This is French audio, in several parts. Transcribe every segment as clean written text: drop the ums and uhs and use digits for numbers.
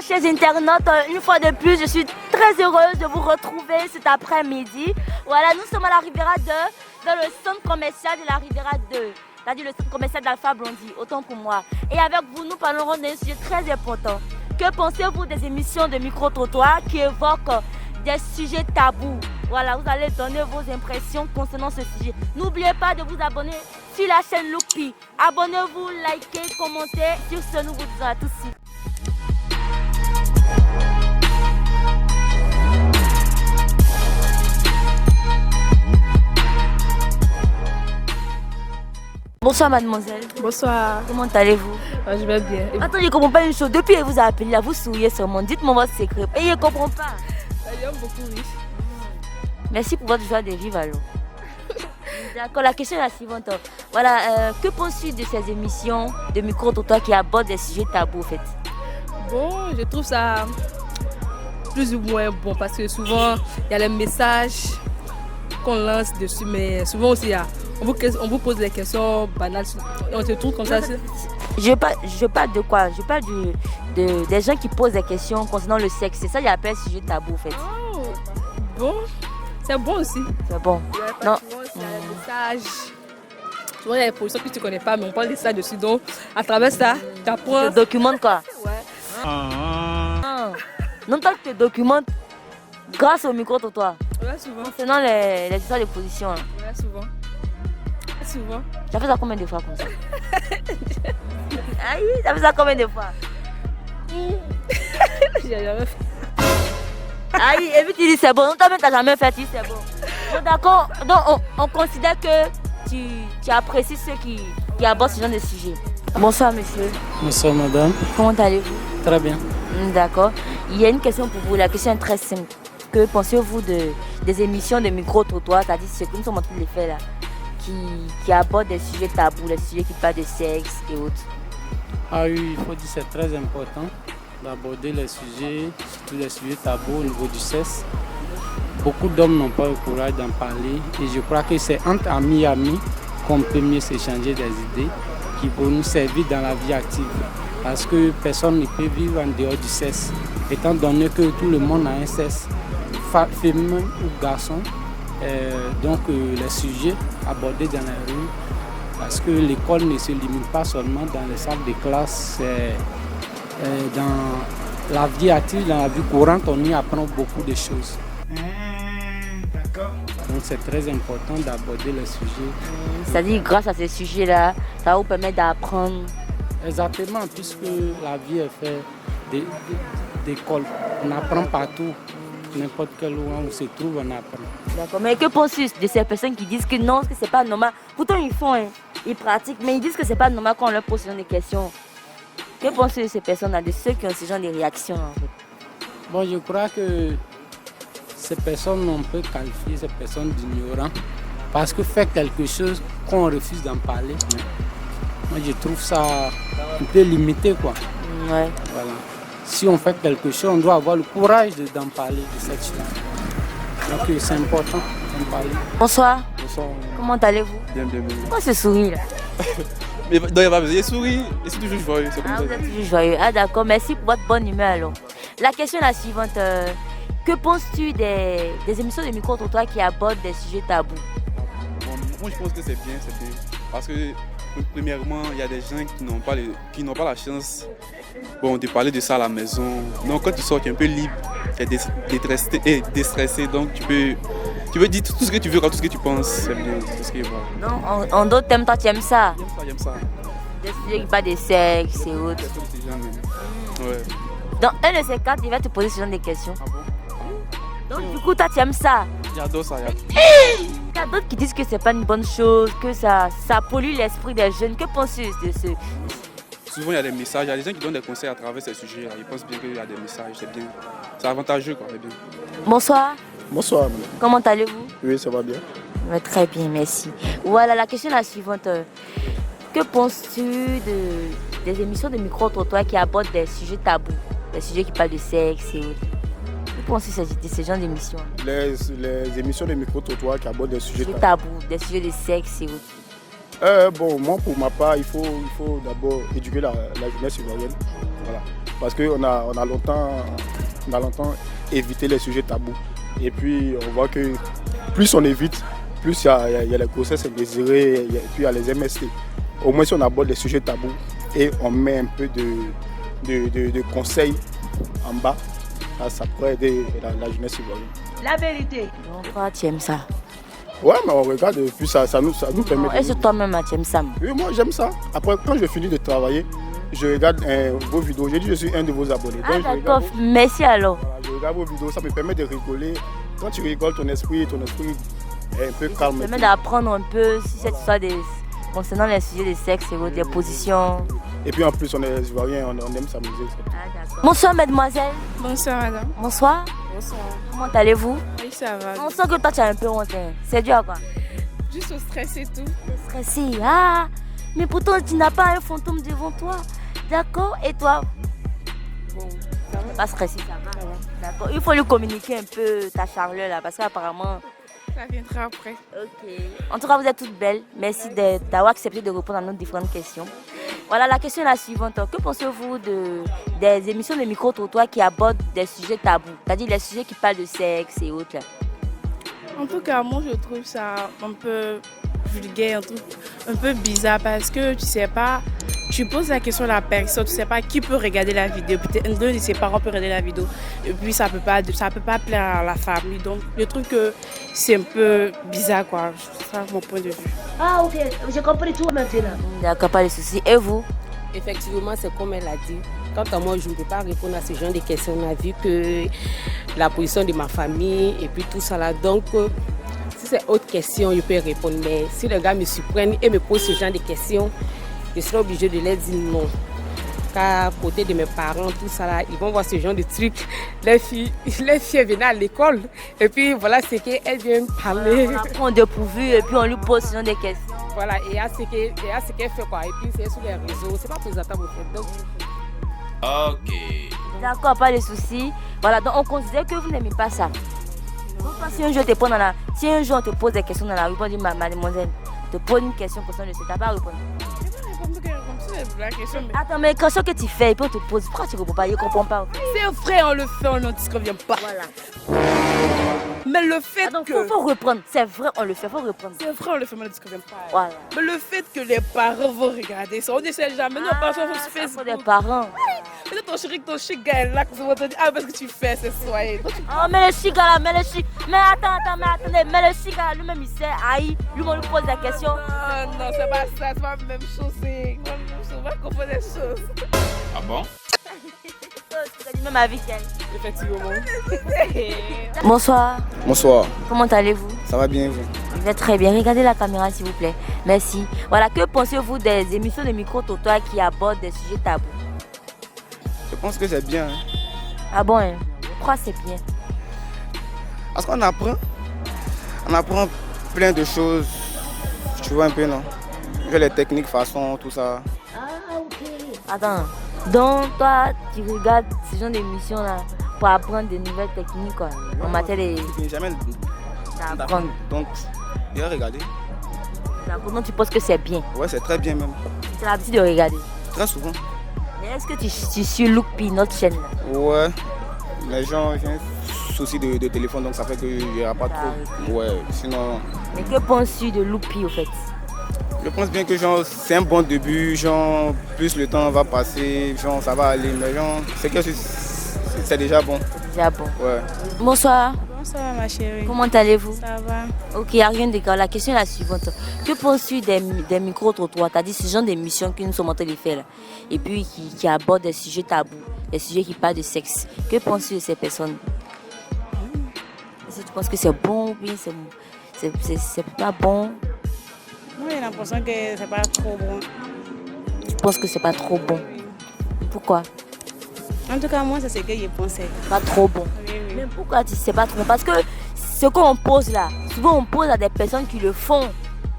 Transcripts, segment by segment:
chers internautes, une fois de plus, je suis très heureuse de vous retrouver cet après-midi. Voilà, nous sommes à la Riviera 2, dans le centre commercial de la Riviera 2, c'est-à-dire le centre commercial d'Alpha Blondy, autant pour moi. Et avec vous, nous parlerons d'un sujet très important. Que pensez-vous des émissions de micro-trottoirs qui évoquent des sujets tabous? Voilà, vous allez donner vos impressions concernant ce sujet. N'oubliez pas de vous abonner sur la chaîne Loupi. Abonnez-vous, likez, commentez. Sur ce, nous vous disons à tous. Bonsoir mademoiselle. Bonsoir. Comment allez-vous? Je vais bien. Attends, je ne comprends pas une chose. Depuis qu'elle vous a appelé là, vous souriez seulement. Dites-moi votre secret. Et je ne comprends pas. J'aime beaucoup riche. Merci pour votre joie de vivre alors. D'accord, la question est la suivante. Voilà, que penses-tu de ces émissions de micro-trottoirs qui abordent des sujets tabous en fait? Bon, je trouve ça plus ou moins bon parce que souvent il y a les messages qu'on lance dessus, mais souvent aussi on vous pose des questions banales. On se trouve comme ça. Je parle de quoi? Je parle des gens qui posent des questions concernant le sexe. C'est ça que j'appelle sujet tabou en fait. Oh, bon, c'est bon aussi. C'est bon. Ouais, Non. Il y a des messages. Souvent il y a des positions que tu ne connais pas, mais on parle de ça dessus. Donc à travers ça, tu apprends. Tu documentes quoi? Ouais. Ah. Non, toi tu te documentes grâce au micro-trottoir. Ouais, souvent. Concernant les histoires de position. Ouais, souvent. Souvent. Tu as fait ça combien de fois comme ça? Aïe, tu as fait ça combien de fois? J'ai jamais fait. Aïe, et puis tu dis c'est bon. Non, toi-même tu n'as jamais fait, tu dis c'est bon. Bon, d'accord, donc on considère que tu apprécies ceux qui abordent ce genre de sujet. Bonsoir monsieur. Bonsoir madame. Comment allez-vous? Très bien. D'accord. Il y a une question pour vous. La question est très simple. Que pensez-vous des émissions de micro-trottoirs, c'est-à-dire ce que nous sommes en train de faire là, qui abordent des sujets tabous, les sujets qui parlent de sexe et autres? Ah oui, il faut dire que c'est très important d'aborder les sujets, surtout les sujets tabous au niveau du sexe. Beaucoup d'hommes n'ont pas le courage d'en parler et je crois que c'est entre amis qu'on peut mieux s'échanger des idées qui vont nous servir dans la vie active. Parce que personne ne peut vivre en dehors du sexe, étant donné que tout le monde a un sexe, féminin ou garçon. Donc les sujets abordés dans la rue, parce que l'école ne se limite pas seulement dans les salles de classe, dans la vie active, dans la vie courante, on y apprend beaucoup de choses. D'accord. Donc c'est très important d'aborder les sujets. C'est-à-dire grâce à ces sujets-là, ça vous permet d'apprendre. Exactement, puisque la vie est faite d'école. On apprend partout. N'importe quel endroit où on se trouve, on apprend. D'accord, mais que penses-tu de ces personnes qui disent que non, que c'est pas normal? Pourtant ils font, hein, ils pratiquent, mais ils disent que c'est pas normal quand on leur pose ce genre de questions. Que penses-tu de ces personnes-là, de ceux qui ont ce genre de réactions en fait? Bon, je crois que ces personnes, on peut qualifier ces personnes d'ignorants parce que faire quelque chose qu'on refuse d'en parler, moi je trouve ça un peu limité quoi. Ouais. Voilà. Si on fait quelque chose, on doit avoir le courage d'en parler de cette chose. Donc c'est important d'en parler. Bonsoir. Bonsoir. Comment allez-vous? Bien, bien, bien. Pourquoi ce sourire là? Mais non, il n'y a pas besoin, il sourit et c'est toujours joyeux. C'est comme Ah, ça. vous êtes toujours joyeux. Ah d'accord, merci pour votre bonne humeur alors. La question est la suivante. Que penses-tu des émissions de micro-trottoirs qui abordent des sujets tabous? Bon, moi, je pense que c'est bien. Parce que, premièrement, il y a des gens qui n'ont pas la chance de parler de ça à la maison. Donc, quand tu sors, tu es un peu libre, tu es déstressé. Donc, tu peux dire tout ce que tu veux, tout ce que tu penses. C'est bien. C'est ce qui est bon. Non, en d'autres termes, toi tu aimes ça? J'aime ça. Des sujets qui parlent de sexe et autres. Ouais. Dans un de ces cas, il va te poser ce genre de questions. Ah bon? Donc du coup, toi tu aimes ça? J'adore ça. Il y a d'autres qui disent que c'est pas une bonne chose, que ça pollue l'esprit des jeunes. Que penses-tu de ce? Souvent, il y a des messages. Il y a des gens qui donnent des conseils à travers ces sujets. Ils pensent bien qu'il y a des messages. C'est bien. C'est avantageux, quoi. C'est bien. Bonsoir. Bonsoir. Comment allez-vous? Oui, ça va bien. Ouais, très bien, merci. Voilà, la question est la suivante. Que penses-tu des émissions de micro-trottoirs qui abordent des sujets tabous, des sujets qui parlent de sexe et autres? Que penses-tu de ces genres d'émissions? Les émissions de micro-trottoirs qui abordent des sujets Tabous, des sujets de sexe et autres. Bon, moi, pour ma part, il faut d'abord éduquer la jeunesse ivoirienne Voilà. Parce qu'on a longtemps évité les sujets tabous. Et puis on voit que plus on évite, plus il y a les grossesses indésirées, et puis il y a les MST. Au moins si on aborde les sujets tabous et on met un peu de conseils en bas, ça pourrait aider la jeunesse ivoirienne. La vérité. Donc toi, tu aimes ça. Ouais, mais on regarde et puis ça nous permet Et c'est toi-même, tu aimes ça. Oui, moi j'aime ça. Après, quand je finis de travailler, je regarde vos vidéos. J'ai dit que je suis un de vos abonnés. Ah Donc, je d'accord, regarde merci alors. je regarde vos vidéos, ça me permet de rigoler. Quand tu rigoles, ton esprit est un peu calme. Ça permet d'apprendre un peu si cette histoire concernant les sujets de sexe et autres, des positions. Et puis en plus, on est ivoiriens, on aime s'amuser. Bonsoir mademoiselle. Bonsoir madame. Bonsoir. Bonsoir. Comment allez-vous? Oui, ça va. On sent que toi tu as un peu honte. Hein. C'est dû à quoi? Juste au stress et tout. T'es stressé. Ah, mais pourtant tu n'as pas un fantôme devant toi. D'accord. Et toi? Bon, ça va. Pas stressé, ça va. Ça va. D'accord. Il faut lui communiquer un peu ta charleur là, parce qu'apparemment. Ça viendra après. Ok. En tout cas, vous êtes toutes belles. Merci d'avoir accepté de répondre à nos différentes questions. Voilà, la question est la suivante. Que pensez-vous des émissions de micro-trottoirs qui abordent des sujets tabous? C'est-à-dire les sujets qui parlent de sexe et autres là. En tout cas, moi je trouve ça un peu vulgaire, un peu bizarre parce que tu sais pas, tu poses la question à la personne, tu sais pas qui peut regarder la vidéo. Peut-être un de ses parents peut regarder la vidéo et puis ça peut pas plaire à la famille. Donc je trouve que c'est un peu bizarre quoi. C'est ça mon point de vue. Ah ok, j'ai compris tout maintenant. D'accord, pas de soucis. Et vous? Effectivement, c'est comme elle a dit. Quant à moi, je ne peux pas répondre à ce genre de questions. On a vu que la position de ma famille et puis tout ça là. Donc, si c'est autre question, je peux répondre. Mais si les gars me surprennent et me posent ce genre de questions, je serai obligée de leur dire non. Car à côté de mes parents, tout ça là, ils vont voir ce genre de trucs. Les filles venaient à l'école et puis voilà ce qu'elles viennent parler. On apprend au dépourvu et puis on lui pose ce genre de questions. Voilà, et il y a ce qu'elle fait quoi. Et puis c'est sur les réseaux, c'est pas présentable au fait. Donc, ok. D'accord, pas de soucis. Voilà, donc on considère que vous n'aimez pas ça. Donc toi, si un jour on te pose des questions dans la rue, on dit mademoiselle, te pose une question concernant le sexe, t'as pas à répondre. Attends, mais question que tu fais, et puis on te pose, pourquoi tu ne réponds pas? Je ne comprends pas. C'est vrai, on le fait, on n'en disconvient pas. Voilà. Mais le fait Attends, que... faut reprendre. C'est vrai, on le fait, faut reprendre. C'est vrai, on le fait, mais on ne disconvient pas. Voilà. Mais le fait que les parents vont regarder ça, on ne sait jamais. Nous, on passe sur Facebook. Des parents. Peut-être ton chic gars est là, que tu vas te dire, ah, parce que tu fais, c'est soyez. Oh, mais le chic là, mais le chic. Mais attendez, mais le chic là, lui-même, il sait, aïe, lui-même, lui pose la question. Non, c'est pas ça, c'est pas la même chose. On va comprendre les choses. Ah bon? C'est du même avis qu'elle. Effectivement. Bonsoir. Bonsoir, Comment allez-vous? ça va bien vous? Vous êtes très bien. Regardez la caméra, s'il vous plaît. Merci. Voilà, que pensez-vous des émissions de micro-trottoirs qui abordent des sujets tabous? Je pense que c'est bien. Ah bon, hein? Pourquoi c'est bien? Parce qu'on apprend. On apprend plein de choses. Tu vois un peu, non? Les techniques, façons, tout ça. Ah ok. Attends. Donc, toi, tu regardes ce genre d'émissions là pour apprendre des nouvelles techniques quoi, en matière de. Tu n'es jamais D'apprendre. Donc, il a regardé. Donc, tu penses que c'est bien? Ouais, c'est très bien même. Tu as l'habitude de regarder. Très souvent. Mais est-ce que tu suis Lookpi, notre chaîne là? Ouais. Les gens, j'ai un souci de téléphone, donc ça fait qu'il n'y aura pas trop. Ouais, sinon. Mais que penses-tu de Lookpi au fait? Je pense bien que genre, c'est un bon début, genre, plus le temps va passer, genre, ça va aller, mais genre, c'est que c'est déjà bon. C'est déjà bon. Ouais. Bonsoir. Bonsoir ma chérie. Comment allez-vous? Ça va. Ok, il n'y a rien de grave. La question est la suivante. Que penses-tu des micro-trottoirs? C'est-à-dire ce genre d'émissions que nous sommes en train de faire là, et puis qui abordent des sujets tabous, des sujets qui parlent de sexe. Que penses-tu de ces personnes? Est-ce que tu penses que c'est bon ou bien c'est pas bon? Moi j'ai l'impression que c'est pas trop bon. Tu penses que c'est pas trop bon? Pourquoi? En tout cas moi c'est ce que je pensais. Pas trop bon. Oui, oui. Mais pourquoi tu sais pas trop? Parce que ce qu'on pose là, souvent on pose à des personnes qui le font.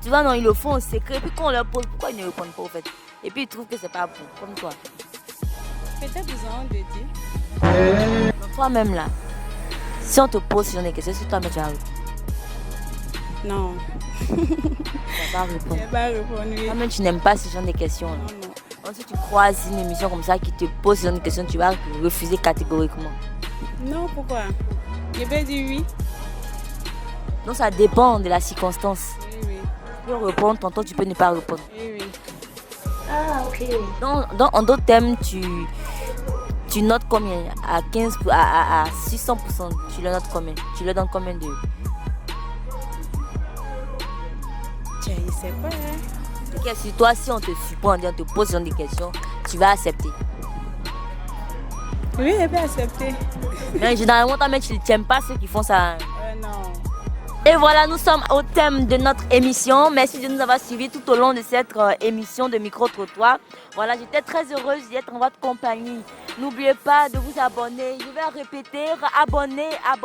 Tu vois, non, ils le font en secret. Et puis quand on leur pose, pourquoi ils ne répondent pas au fait? Et puis ils trouvent que c'est pas bon, comme toi. Peut-être besoin de dire. Donc toi-même là, si on te pose ce genre de questions, si toi-même tu vas répondre. Non. Tu vas pas répondre. Je vais pas répondre. Oui. Toi-même tu n'aimes pas ce genre de questions là. Non, non. si tu croises une émission comme ça qui te pose une question, tu vas refuser catégoriquement? Non, pourquoi? Je vais dire oui. Donc ça dépend de la circonstance. Oui. Tu peux répondre, tantôt tu peux ne pas répondre. Oui. Ah, ok. Donc en d'autres thèmes, tu notes combien? À 15, à 600%, tu le notes combien? Tu le donnes combien de... Tiens, je sais pas. Hein. Ok, si toi, si on te surprend, on te pose des questions, tu vas accepter. Oui, je vais accepter. Mais généralement, tu n'aimes pas ceux qui font ça. Non. Et voilà, nous sommes au thème de notre émission. Merci de nous avoir suivis tout au long de cette émission de Micro-Trottoir. Voilà, j'étais très heureuse d'être en votre compagnie. N'oubliez pas de vous abonner. Je vais répéter,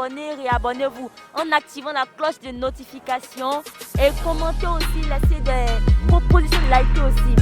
réabonnez-vous en activant la cloche de notification. Et commentez aussi, laissez des propositions de liker aussi.